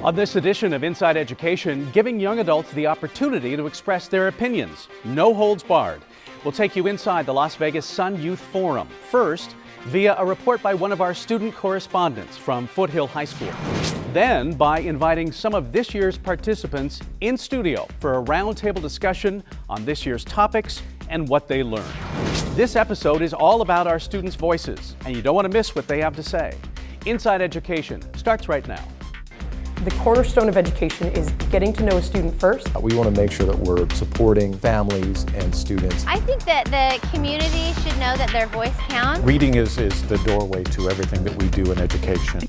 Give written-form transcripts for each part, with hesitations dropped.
On this edition of Inside Education, giving young adults the opportunity to express their opinions. No holds barred. We'll take you inside the Las Vegas Sun Youth Forum. First, via a report by one of our student correspondents from Foothill High School. Then, by inviting some of this year's participants in studio for a roundtable discussion on this year's topics and what they learned. This episode is all about our students' voices, and you don't want to miss what they have to say. Inside Education starts right now. The cornerstone of education is getting to know a student first. We want to make sure that we're supporting families and students. I think that the community should know that their voice counts. Reading is the doorway to everything that we do in education.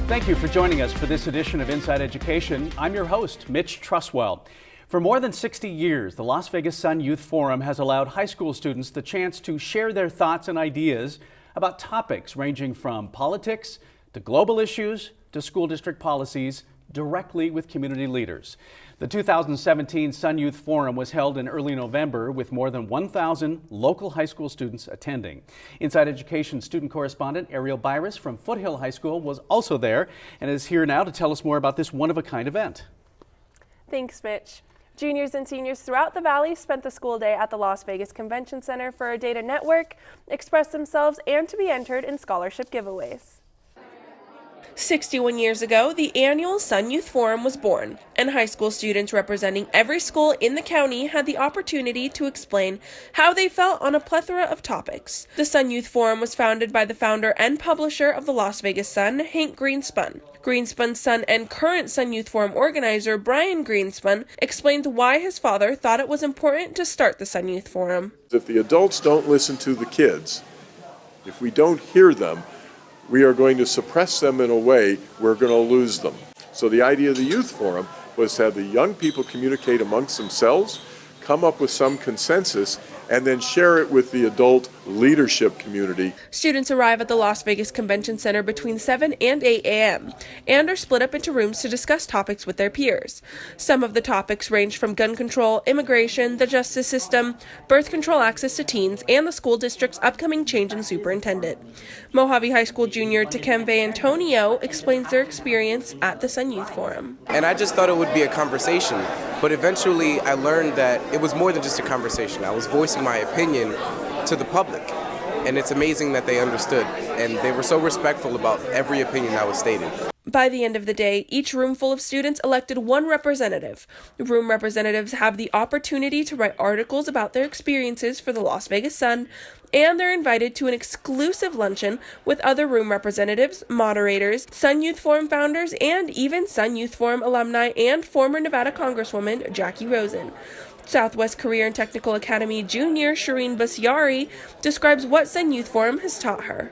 Thank you for joining us for this edition of Inside Education. I'm your host, Mitch Truswell. For more than 60 years, the Las Vegas Sun Youth Forum has allowed high school students the chance to share their thoughts and ideas about topics ranging from politics to global issues to school district policies directly with community leaders. The 2017 Sun Youth Forum was held in early November with more than 1,000 local high school students attending. Inside Education student correspondent Ariel Byris from Foothill High School was also there and is here now to tell us more about this one-of-a-kind event. Thanks, Mitch. Juniors and seniors throughout the Valley spent the school day at the Las Vegas Convention Center for a day to network, express themselves, and to be entered in scholarship giveaways. 61 years ago, the annual Sun Youth Forum was born, and high school students representing every school in the county had the opportunity to explain how they felt on a plethora of topics. The Sun Youth Forum was founded by the founder and publisher of the Las Vegas Sun, Hank Greenspun. Greenspun's son and current Sun Youth Forum organizer, Brian Greenspun, explained why his father thought it was important to start the Sun Youth Forum. If the adults don't listen to the kids, if we don't hear them, we are going to suppress them in a way we're going to lose them. So the idea of the Youth Forum was to have the young people communicate amongst themselves, come up with some consensus, and then share it with the adult leadership community. Students arrive at the Las Vegas Convention Center between 7 and 8 a.m. and are split up into rooms to discuss topics with their peers. Some of the topics range from gun control, immigration, the justice system, birth control access to teens, and the school district's upcoming change in superintendent. Mojave High School junior Takembe Antonio explains their experience at the Sun Youth Forum. And I just thought it would be a conversation, but eventually I learned that it was more than just a conversation. I was voicing my opinion to the public, and it's amazing that they understood, and they were so respectful about every opinion that was stated. By the end of the day, each room full of students elected one representative. Room representatives have the opportunity to write articles about their experiences for the Las Vegas Sun, and they're invited to an exclusive luncheon with other room representatives, moderators, Sun Youth Forum founders, and even Sun Youth Forum alumni and former Nevada Congresswoman Jackie Rosen. Southwest Career and Technical Academy junior Shireen Basyari describes what Sun Youth Forum has taught her.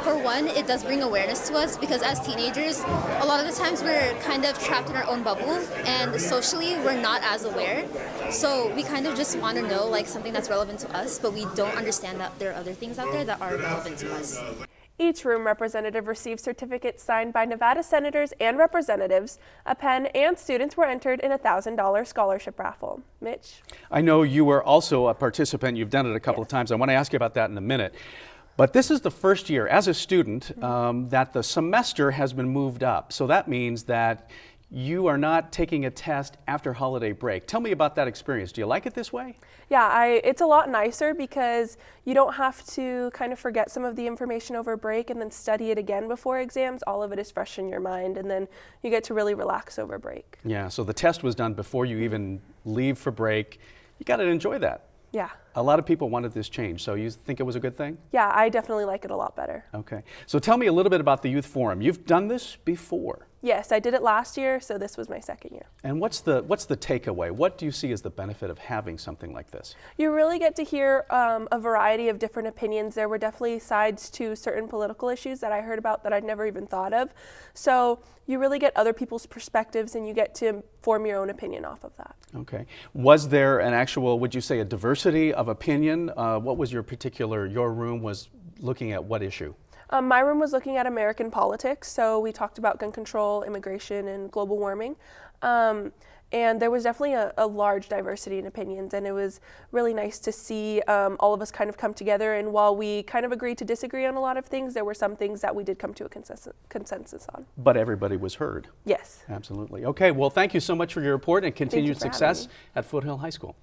For one, it does bring awareness to us because as teenagers, a lot of the times we're kind of trapped in our own bubble and socially we're not as aware. So we kind of just want to know like something that's relevant to us, but we don't understand that there are other things out there that are relevant to us. Each room representative received certificates signed by Nevada senators and representatives. A pen, and students were entered in a $1,000 scholarship raffle. Mitch? I know you were also a participant. You've done it a couple of times. I want to ask you about that in a minute. But this is the first year as a student that the semester has been moved up. So that means that you are not taking a test after holiday break. Tell me about that experience. Do you like it this way? Yeah, it's a lot nicer because you don't have to kind of forget some of the information over break and then study it again before exams. All of it is fresh in your mind, and then you get to really relax over break. Yeah, so the test was done before you even leave for break. You got to enjoy that. Yeah. A lot of people wanted this change, so you think it was a good thing? Yeah, I definitely like it a lot better. Okay. So tell me a little bit about the Youth Forum. You've done this before. Yes, I did it last year, so this was my second year. And what's the takeaway? What do you see as the benefit of having something like this? You really get to hear a variety of different opinions. There were definitely sides to certain political issues that I heard about that I'd never even thought of. So you really get other people's perspectives and you get to form your own opinion off of that. Okay. Was there an actual, would you say, a diversity of opinion? What was your room was looking at what issue? My room was looking at American politics, so we talked about gun control, immigration, and global warming. And there was definitely a large diversity in opinions, and it was really nice to see all of us kind of come together. And while we kind of agreed to disagree on a lot of things, there were some things that we did come to a consensus on. But everybody was heard. Yes. Absolutely. Okay, well, thank you so much for your report and continued for having success me. at Foothill High School.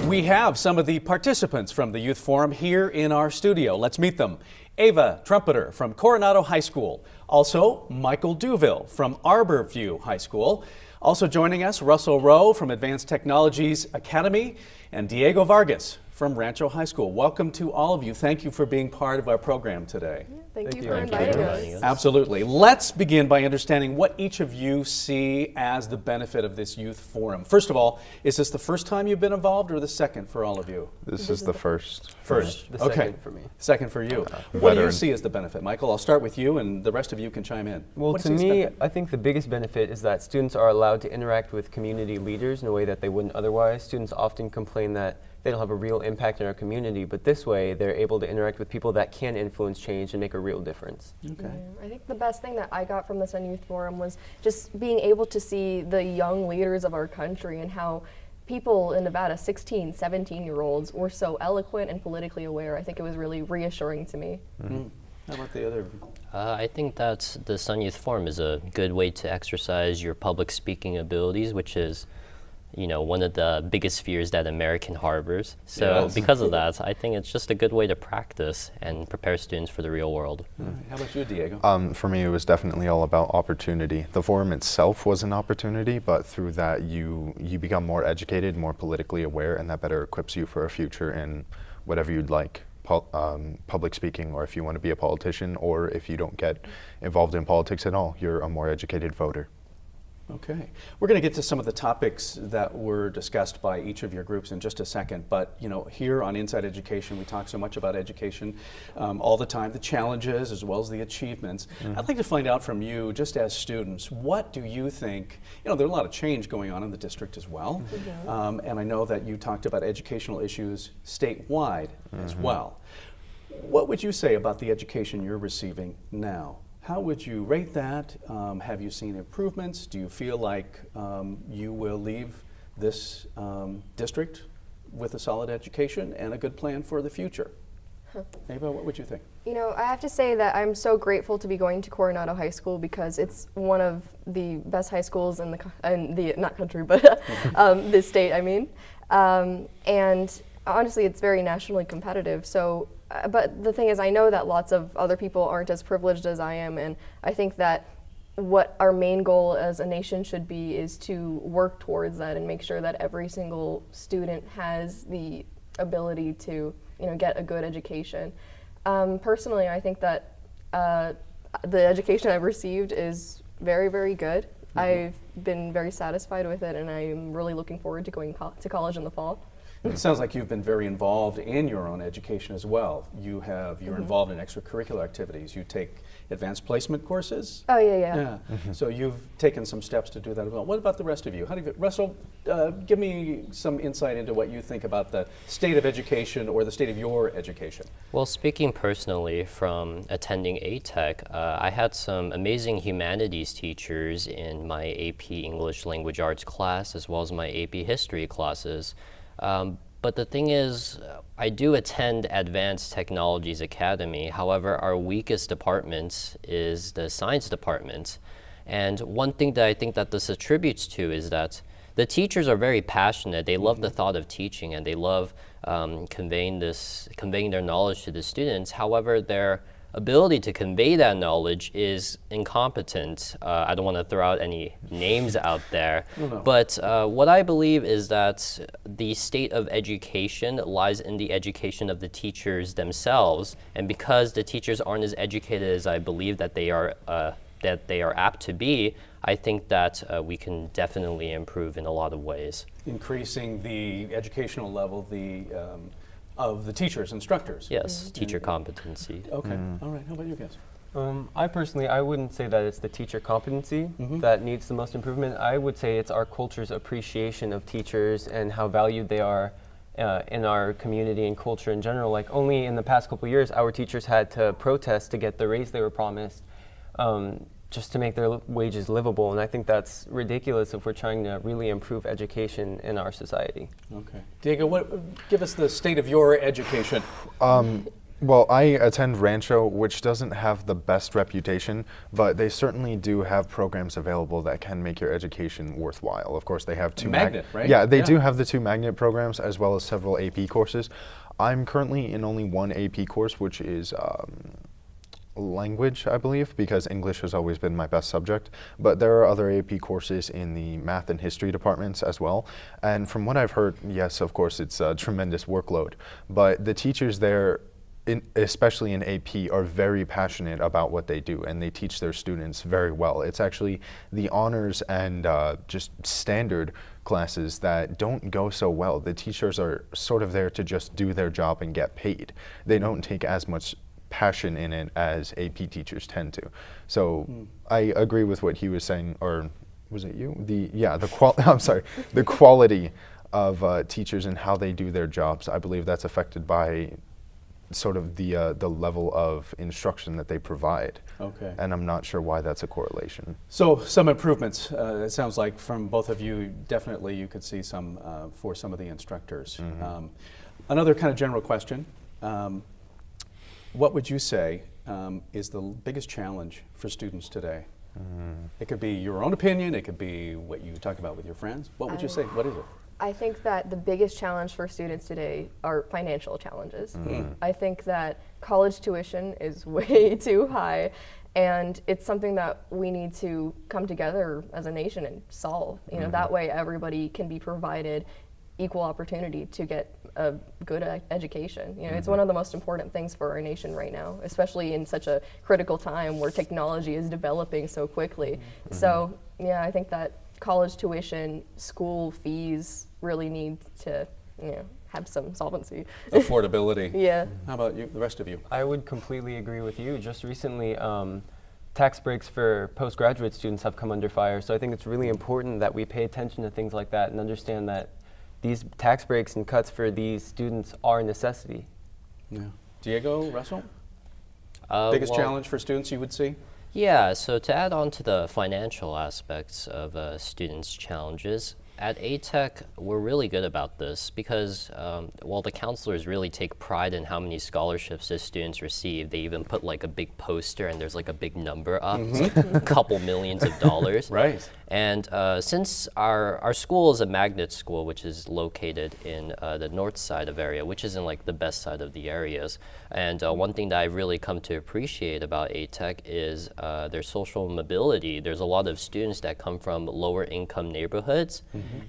We have some of the participants from the Youth Forum here in our studio. Let's meet them. Ava Trumpeter from Coronado High School. Also, Michael Duville from Arborview High School. Also joining us, Russell Rowe from Advanced Technologies Academy and Diego Vargas from Rancho High School. Welcome to all of you. Thank you for being part of our program today. Thank you for inviting us. Absolutely. Let's begin by understanding what each of you see as the benefit of this youth forum. First of all, is this the first time you've been involved or the second for all of you? This is the first. First. The Okay. second for me. Second for you. What do you veteran. see as the benefit? Michael, I'll start with you and the rest of you can chime in. Well, What to do you see as me, benefit? I think the biggest benefit is that students are allowed to interact with community leaders in a way that they wouldn't otherwise. Students often complain that they don't have a real impact in our community, but this way they're able to interact with people that can influence change and make a real difference. Okay. I think the best thing that I got from the Sun Youth Forum was just being able to see the young leaders of our country and how people in Nevada, 16, 17-year-olds, were so eloquent and politically aware. I think it was really reassuring to me. How about the other? I think that the Sun Youth Forum is a good way to exercise your public speaking abilities, which is, you know, one of the biggest fears that American harbors. So Yes. because of that, I think it's just a good way to practice and prepare students for the real world. How about you, Diego? For me, it was definitely all about opportunity. The forum itself was an opportunity, but through that, you become more educated, more politically aware, and that better equips you for a future in whatever you'd like. Public speaking, or if you want to be a politician, or if you don't get involved in politics at all, you're a more educated voter. Okay. We're going to get to some of the topics that were discussed by each of your groups in just a second, but you know, here on Inside Education, we talk so much about education all the time, the challenges as well as the achievements. I'd like to find out from you, just as students, what do you think, you know, there's a lot of change going on in the district as well, and I know that you talked about educational issues statewide as well. What would you say about the education you're receiving now? How would you rate that? Have you seen improvements? Do you feel like you will leave this district with a solid education and a good plan for the future? Ava, what would you think? You know, I have to say that I'm so grateful to be going to Coronado High School because it's one of the best high schools in the not country, but this state, I mean. And honestly, it's very nationally competitive. So, but the thing is, I know that lots of other people aren't as privileged as I am, and I think that what our main goal as a nation should be is to work towards that and make sure that every single student has the ability to, you know, get a good education. Personally, I think that the education I've received is very, very good. I've been very satisfied with it, and I'm really looking forward to going to college in the fall. It sounds like you've been very involved in your own education as well. You're involved in extracurricular activities. You take advanced placement courses? Oh, yeah. So you've taken some steps to do that as well. What about the rest of you? Russell, give me some insight into what you think about the state of education or the state of your education. Well, speaking personally from attending ATech, I had some amazing humanities teachers in my AP English Language Arts class as well as my AP History classes. But the thing is, I do attend Advanced Technologies Academy. However, our weakest department is the science department. And one thing that I think that this attributes to is that the teachers are very passionate. They love the thought of teaching and they love conveying their knowledge to the students. However, their ability to convey that knowledge is incompetent. I don't want to throw out any names out there, but what I believe is that the state of education lies in the education of the teachers themselves, and because the teachers aren't as educated as I believe that they are apt to be, I think that we can definitely improve in a lot of ways. Increasing the educational level, of the teachers, instructors. Yes, teacher competency. Okay, all right, how about you guys? I wouldn't say that it's the teacher competency that needs the most improvement. I would say it's our culture's appreciation of teachers and how valued they are in our community and culture in general. Like only in the past couple of years, our teachers had to protest to get the raise they were promised. just to make their wages livable. And I think that's ridiculous if we're trying to really improve education in our society. Okay. Diego, give us the state of your education. Well, I attend Rancho, which doesn't have the best reputation, but they certainly do have programs available that can make your education worthwhile. Of course, they have two Magnet, right? Yeah, they do have the two magnet programs as well as several AP courses. I'm currently in only one AP course, which is language, I believe, because English has always been my best subject. But there are other AP courses in the math and history departments as well. And from what I've heard, yes, of course, it's a tremendous workload. But the teachers there, especially in AP, are very passionate about what they do, and they teach their students very well. It's actually the honors and just standard classes that don't go so well. The teachers are sort of there to just do their job and get paid. They don't take as much passion in it as AP teachers tend to. So I agree with what he was saying, or was it you? I'm sorry, the quality of teachers and how they do their jobs. I believe that's affected by sort of the level of instruction that they provide. Okay. And I'm not sure why that's a correlation. So some improvements, it sounds like from both of you, definitely you could see some for some of the instructors. Another kind of general question, what would you say is the biggest challenge for students today? It could be your own opinion, it could be what you talk about with your friends. What would you say? What is it? I think that the biggest challenge for students today are financial challenges. I think that college tuition is way too high, and it's something that we need to come together as a nation and solve. You know, that way everybody can be provided equal opportunity to get a good education. You know, it's one of the most important things for our nation right now, especially in such a critical time where technology is developing so quickly. So, yeah, I think that college tuition, school fees really need to, you know, have some solvency. Affordability. Yeah. How about you, the rest of you? I would completely agree with you. Just recently, tax breaks for postgraduate students have come under fire. So I think it's really important that we pay attention to things like that and understand that these tax breaks and cuts for these students are a necessity. Yeah. Diego, Russell? Biggest challenge for students you would see? Yeah, so to add on to the financial aspects of students' challenges, at ATEC, we're really good about this because, well, the counselors really take pride in how many scholarships the students receive. They even put like a big poster and there's like a big number up, it's like a couple millions of dollars. Right. And since our school is a magnet school, which is located in the north side of area, which is in like the best side of the areas, and one thing that I've really come to appreciate about ATEC is their social mobility. There's a lot of students that come from lower income neighborhoods,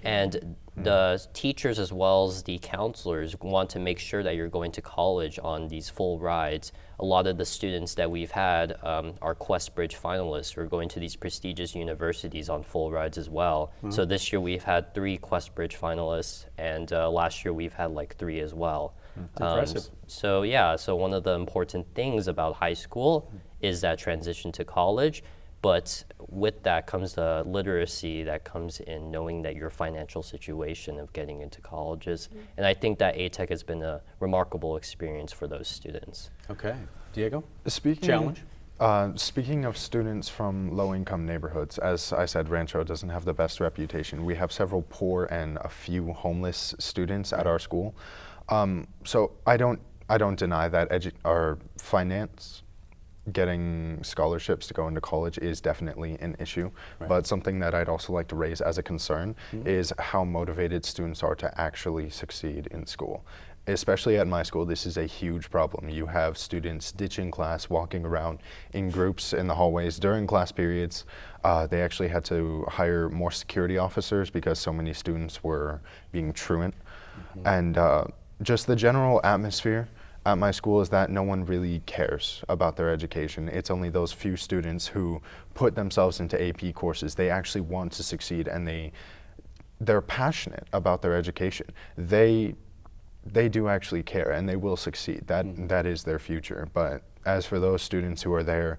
and the teachers as well as the counselors want to make sure that you're going to college on these full rides. A lot of the students that we've had are QuestBridge finalists who are going to these prestigious universities on full rides as well. So this year we've had 3 QuestBridge finalists, and last year we've had like 3 as well. Impressive. So yeah, so one of the important things about high school is that transition to college. But with that comes the literacy that comes in knowing that your financial situation of getting into colleges. And I think that ATEC has been a remarkable experience for those students. Okay. Diego? Speaking of students from low-income neighborhoods, as I said, Rancho doesn't have the best reputation. We have several poor and a few homeless students at our school. So I don't deny that our finance, getting scholarships to go into college is definitely an issue, but something that I'd also like to raise as a concern is how motivated students are to actually succeed in school. Especially at my school, this is a huge problem. You have students ditching class, walking around in groups in the hallways during class periods. They actually had to hire more security officers because so many students were being truant. And just the general atmosphere at my school is that no one really cares about their education. It's only those few students who put themselves into AP courses. They actually want to succeed, and they're passionate about their education. They do actually care, and they will succeed. That is their future. But as for those students who are there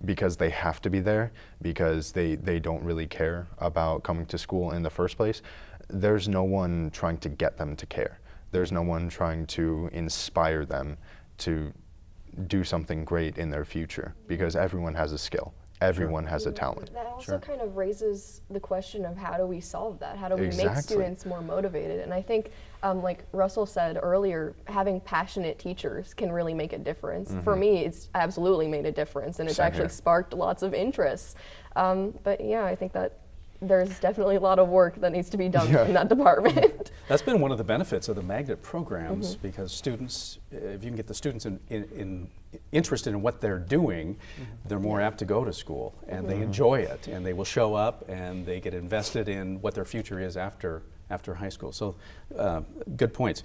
because they have to be there, because they don't really care about coming to school in the first place, there's no one trying to get them to care. There's no one trying to inspire them to do something great in their future, because everyone has a skill. everyone has a talent. That also kind of raises the question of how do we solve that? How do we make Exactly. students more motivated? And I think, like Russell said earlier, having passionate teachers can really make a difference. For me, it's absolutely made a difference, and it's Same actually here. sparked lots of interest. But yeah, I think that there's definitely a lot of work that needs to be done in that department. That's been one of the benefits of the magnet programs because students, if you can get the students interested in what they're doing, they're more apt to go to school and they enjoy it and they will show up and they get invested in what their future is after high school. So good points.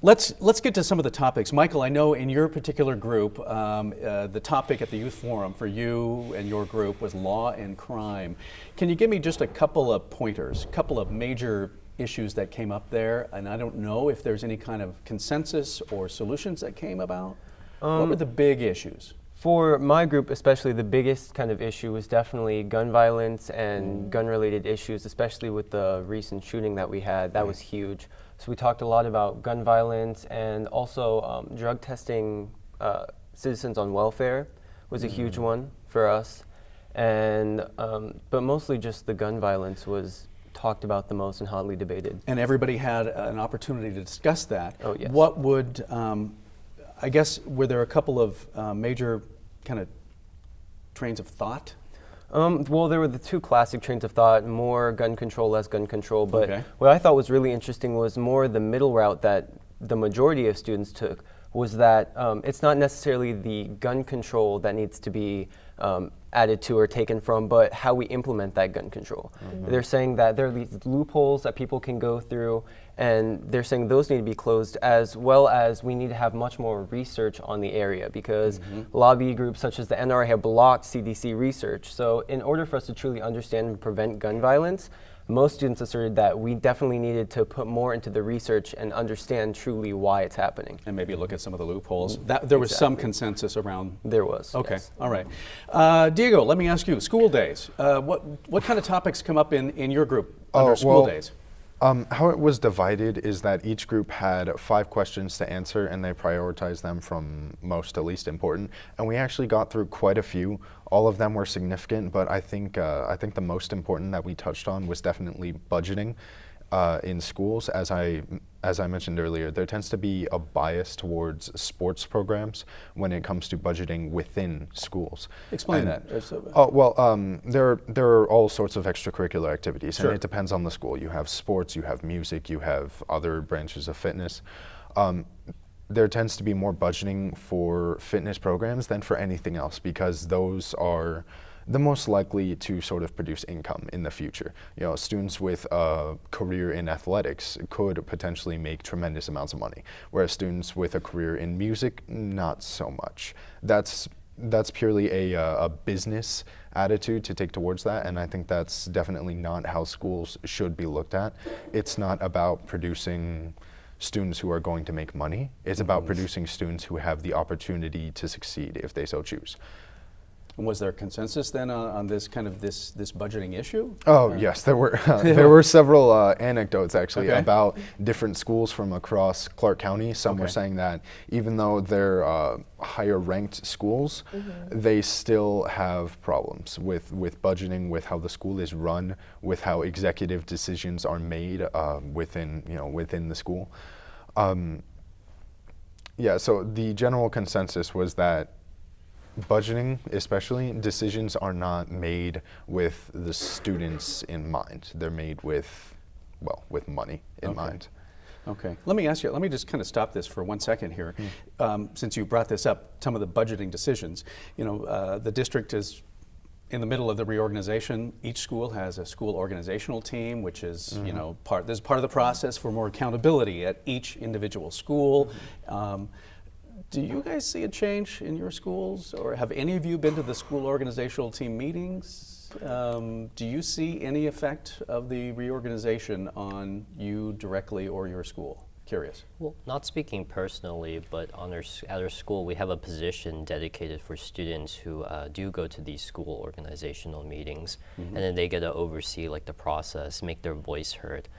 Let's get to some of the topics. Michael, I know in your particular group, the topic at the Youth Forum for you and your group was law and crime. Can you give me just a couple of pointers, a couple of major issues that came up there? And I don't know if there's any kind of consensus or solutions that came about. What were the big issues? For my group especially, the biggest kind of issue was definitely gun violence and gun-related issues, especially with the recent shooting that we had. That was huge. So we talked a lot about gun violence and also drug testing citizens on welfare was a huge one for us. And but mostly just the gun violence was talked about the most and hotly debated. And everybody had an opportunity to discuss that. Oh, yes. What would, I guess, were there a couple of major kind of trains of thought? Well, there were the two classic trains of thought, more gun control, less gun control. But Okay. what I thought was really interesting was more the middle route that the majority of students took was that it's not necessarily the gun control that needs to be added to or taken from, but how we implement that gun control. They're saying that there are these loopholes that people can go through, and they're saying those need to be closed, as well as we need to have much more research on the area because lobby groups such as the NRA have blocked CDC research. So in order for us to truly understand and prevent gun violence, most students asserted that we definitely needed to put more into the research and understand truly why it's happening. And maybe look at some of the loopholes. There was some consensus around. There was. Okay, yes. all right. Diego, let me ask you, school days. What kind of topics come up in your group under school days? How it was divided is that each group had 5 questions to answer and they prioritized them from most to least important. And we actually got through quite a few. All of them were significant, but I think the most important that we touched on was definitely budgeting in schools. As I mentioned earlier, there tends to be a bias towards sports programs when it comes to budgeting within schools. Explain And- that. there are all sorts of extracurricular activities, Sure. and it depends on the school. You have sports, you have music, you have other branches of fitness. There tends to be more budgeting for fitness programs than for anything else because those are the most likely to sort of produce income in the future. You know, students with a career in athletics could potentially make tremendous amounts of money, whereas students with a career in music, not so much. That's purely a business attitude to take towards that, and I think that's definitely not how schools should be looked at. It's not about producing students who are going to make money. It's about producing students who have the opportunity to succeed if they so choose. And was there consensus then on this kind of this budgeting issue? Oh yes, there were there were several anecdotes actually Okay. about different schools from across Clark County. Some were Okay. saying that even though they're higher ranked schools, they still have problems with budgeting, with how the school is run, with how executive decisions are made within the school. Yeah, so the general consensus was that budgeting, especially, decisions are not made with the students in mind. They're made with money in mind. Okay. Let me ask you, let me just kind of stop this for 1 second here. Since you brought this up, some of the budgeting decisions. You know, the district is in the middle of the reorganization. Each school has a school organizational team, which is, this is part of the process for more accountability at each individual school. Do you guys see a change in your schools, or have any of you been to the school organizational team meetings? Do you see any effect of the reorganization on you directly or your school? Curious. Well, not speaking personally, but at our school, we have a position dedicated for students who do go to these school organizational meetings, and then they get to oversee like the process, make their voice heard.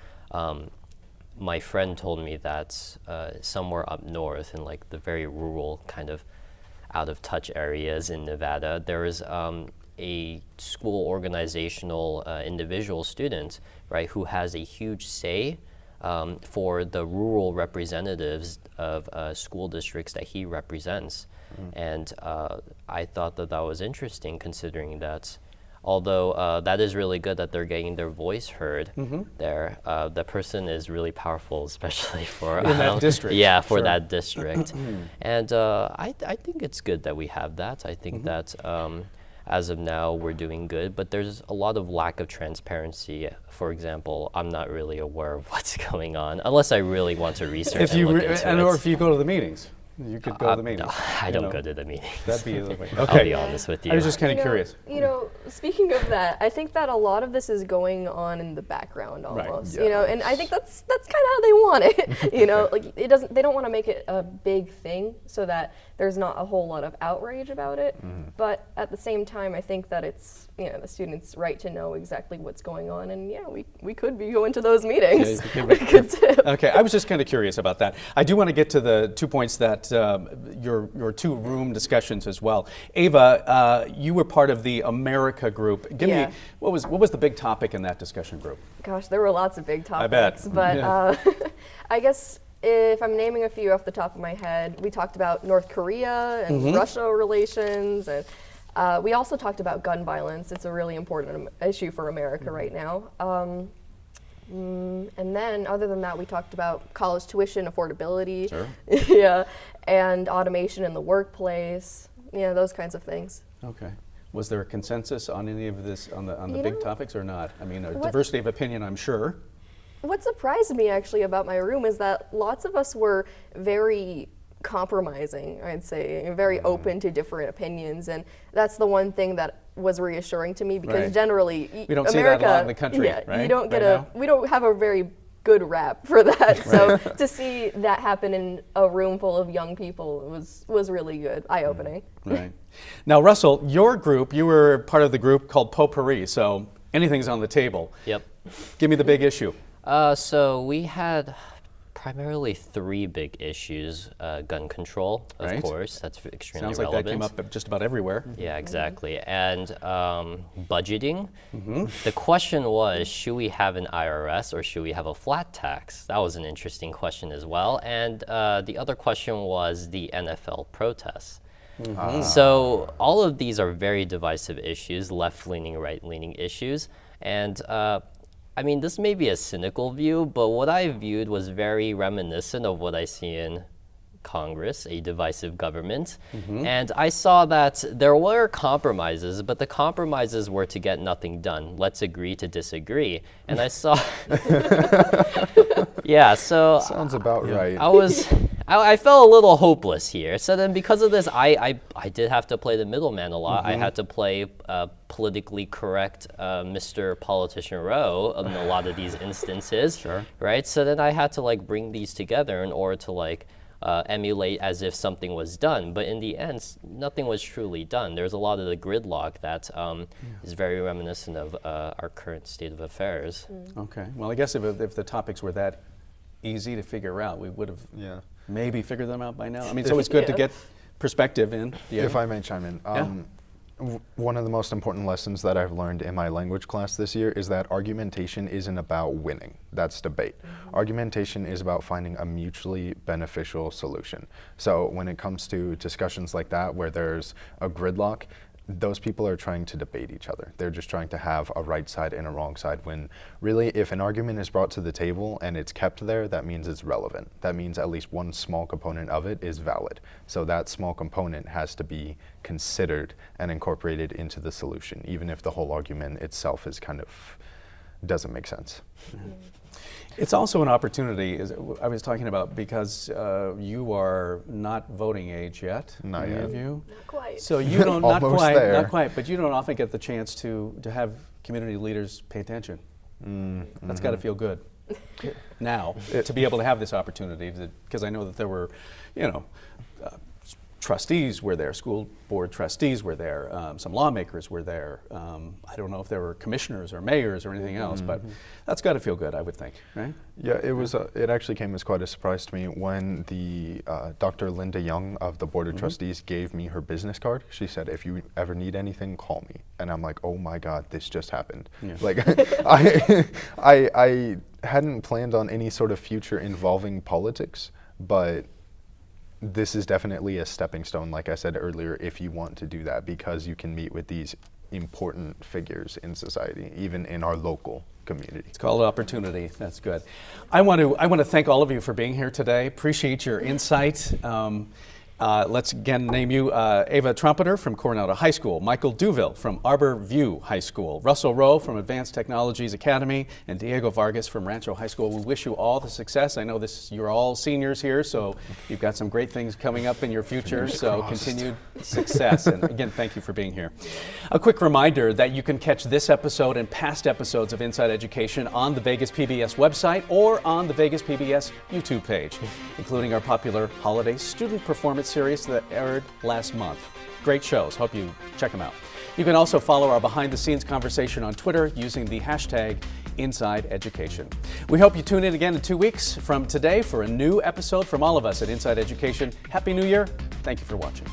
My friend told me that somewhere up north in like the very rural kind of out of touch areas in Nevada, there is a school organizational individual student, right, who has a huge say for the rural representatives of school districts that he represents. And I thought that that was interesting, considering that although that is really good that they're getting their voice heard there, the person is really powerful, especially for in that district. Yeah, for that district. And I think it's good that we have that. I think that as of now, we're doing good, but there's a lot of lack of transparency. For example, I'm not really aware of what's going on, unless I really want to research and look into it. Or if you go to the meetings. You could go to the meetings. No, I don't go to the meetings. That'd be the way. Okay. I'll be honest with you. I was just kind of curious. You know, speaking of that, I think that a lot of this is going on in the background almost. Yeah. You know, and I think that's kind of how they want it. You know, like they don't want to make it a big thing so that there's not a whole lot of outrage about it. But at the same time, I think that it's, you know, the students' right to know exactly what's going on, and yeah, we could be going to those meetings. We could too. Okay, I was just kind of curious about that. I do want to get to the 2 points that your two room discussions as well. Ava, you were part of the America group. Give me what was the big topic in that discussion group? Gosh, there were lots of big topics. I bet. But I guess if I'm naming a few off the top of my head, we talked about North Korea and Russia relations, and we also talked about gun violence. It's a really important issue for America right now. And then, other than that, we talked about college tuition affordability, and automation in the workplace, those kinds of things. Okay. Was there a consensus on any of this, on the big topics or not? I mean, a diversity of opinion, I'm sure. What surprised me actually about my room is that lots of us were very compromising, I'd say, very open to different opinions, and that's the one thing that was reassuring to me, because generally we don't America, see that a lot in the country, right? You don't get we don't have a very good rap for that. So to see that happen in a room full of young people was really good, eye-opening. Right. Now, Russell, your group, you were part of the group called Potpourri, so anything's on the table. Yep. Give me the big issue. So we had primarily three big issues. Gun control, of course, that's extremely relevant. Sounds like that came up just about everywhere. Yeah, exactly. And budgeting. The question was, should we have an IRS or should we have a flat tax? That was an interesting question as well. And the other question was the NFL protests. So all of these are very divisive issues, left-leaning, right-leaning issues. And I mean, this may be a cynical view, but what I viewed was very reminiscent of what I see in Congress, a divisive government. And I saw that there were compromises, but the compromises were to get nothing done. Let's agree to disagree. And I saw, so sounds about right. I felt a little hopeless here. So then because of this, I did have to play the middleman a lot. I had to play politically correct Mr. Politician Rowe in a lot of these instances, right? So then I had to bring these together in order to emulate as if something was done. But in the end, nothing was truly done. There's a lot of the gridlock that is very reminiscent of our current state of affairs. Okay. Well, I guess if the topics were that easy to figure out, we would have maybe figured them out by now. I mean, so it's good to get perspective in. If I may chime in. One of the most important lessons that I've learned in my language class this year is that argumentation isn't about winning. That's debate. Argumentation is about finding a mutually beneficial solution. So when it comes to discussions like that where there's a gridlock, those people are trying to debate each other. They're just trying to have a right side and a wrong side, when really if an argument is brought to the table and it's kept there, that means it's relevant. That means at least one small component of it is valid. So that small component has to be considered and incorporated into the solution, even if the whole argument itself is kind of doesn't make sense. It's also an opportunity, as I was talking about, because you are not voting age yet. Not any yet. of you. Not quite. So you don't not Almost quite, but you don't often get the chance to have community leaders pay attention. That's got to feel good now to be able to have this opportunity, because I know that there were, trustees were there, school board trustees were there, some lawmakers were there. I don't know if there were commissioners or mayors or anything else, but that's got to feel good, I would think, right? Yeah, it was. It actually came as quite a surprise to me when the Dr. Linda Young of the Board of Trustees gave me her business card. She said, "If you ever need anything, call me." And I'm like, "Oh my God, this just happened!" Yeah. Like, I hadn't planned on any sort of future involving politics, but this is definitely a stepping stone, like I said earlier, if you want to do that, because you can meet with these important figures in society, even in our local community. It's called opportunity. That's good. I want to thank all of you for being here today. Appreciate your insight. Let's again name you Ava Trumpeter from Coronado High School, Michael Duville from Arbor View High School, Russell Rowe from Advanced Technologies Academy, and Diego Vargas from Rancho High School. We wish you all the success. I know you're all seniors here, so you've got some great things coming up in your future, so continued success. And again, thank you for being here. A quick reminder that you can catch this episode and past episodes of Inside Education on the Vegas PBS website or on the Vegas PBS YouTube page, including our popular holiday student performance series that aired last month. Great shows. Hope you check them out. You can also follow our behind-the-scenes conversation on Twitter using the hashtag InsideEducation. We hope you tune in again in 2 weeks from today for a new episode from all of us at Inside Education. Happy New Year. Thank you for watching.